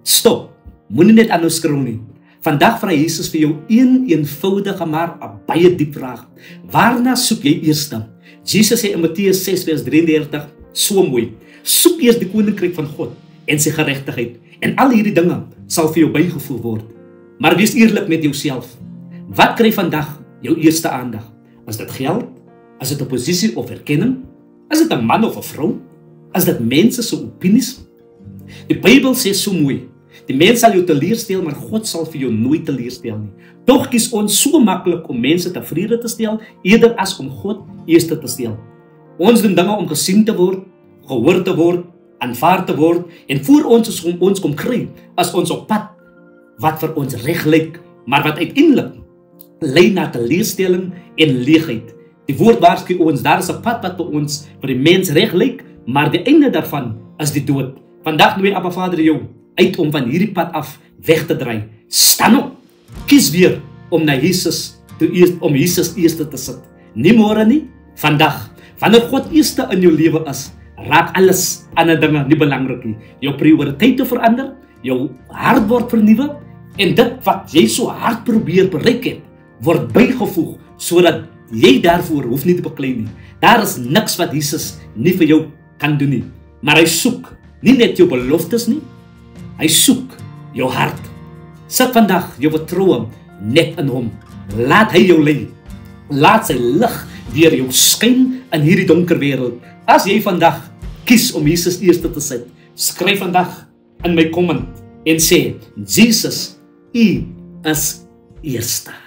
Stop, moenie net aan ons skroom nie. Vandag vra Jesus vir jou een eenvoudige maar 'n baie diep vraag. Waarna soek jy eers dan? Jesus sê in Matteus 6 vers 33 so mooi. Soek eers die koninkryk van God en sy geregtigheid en al hierdie dinge sal vir jou bygevoeg word. Maar wees eerlik met jouself. Wat kry vandag jou eerste aandag? Is dit geld? Is dit 'n posisie of erkenning? Is dit 'n man of 'n vrou? Is dit mense se opinies? Die Bybel sê so mooi. Die mens sal jou teleurstel, maar God sal vir jou nooit teleurstel nie. Tog kies ons so maklik om mense tevrede te stel eerder as om God eers te stel. Ons doen dinge om gesien te word, gehoor te word, aanvaar te word en voor ons kom kry as ons op pad wat vir ons reg lyk, maar wat uiteindelik lei na teleurstelling en leegheid. Die woord waarsku ons, daar is 'n pad wat vir ons vir die mens reg lyk, maar die einde daarvan is die dood. Vandag nooi Abba Vader jou uit om van hierdie pad af weg te draai. Staan op. Kies weer om na Jesus eerste te sit. Nie môre nie, vandag. Wanneer God eerste in jou lewe is, raak alles ander dinge nie belangrik nie. Jou prioriteite verander, jou hart word vernuwe en dit wat jy so hard probeer bereik het, word bygevoeg sodat jy daarvoor hoef nie te beklei nie. Daar is niks wat Jesus nie vir jou kan doen nie. Maar hy soek nie net jou beloftes nie, hy soek jou hart. Sit vandag jou vertroue net in hom. Laat hy jou lei. Laat sy lig deur jou skyn in hierdie donker wêreld. As jy vandag kies om Jesus eerste te sit, skryf vandag in my comment en sê, Jesus, U is eerste.